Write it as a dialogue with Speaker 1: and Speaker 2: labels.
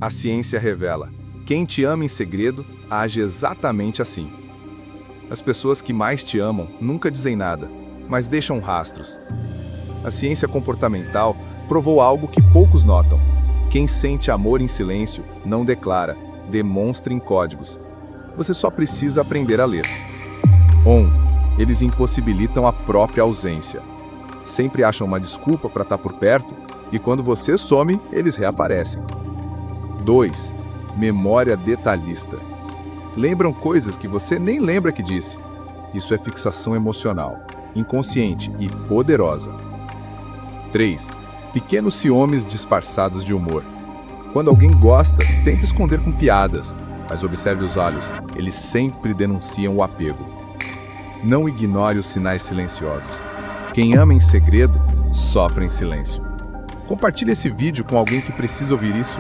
Speaker 1: A ciência revela: quem te ama em segredo age exatamente assim. As pessoas que mais te amam nunca dizem nada, mas deixam rastros. A ciência comportamental provou algo que poucos notam. Quem sente amor em silêncio não declara, demonstra em códigos. Você só precisa aprender a ler. 1. Eles impossibilitam a própria ausência. Sempre acham uma desculpa para estar por perto, e quando você some, eles reaparecem. 2. Memória detalhista. Lembram coisas que você nem lembra que disse. Isso é fixação emocional, inconsciente e poderosa. 3. Pequenos ciúmes disfarçados de humor. Quando alguém gosta, tenta esconder com piadas, mas observe os olhos, eles sempre denunciam o apego. Não ignore os sinais silenciosos. Quem ama em segredo, sofre em silêncio. Compartilhe esse vídeo com alguém que precisa ouvir isso.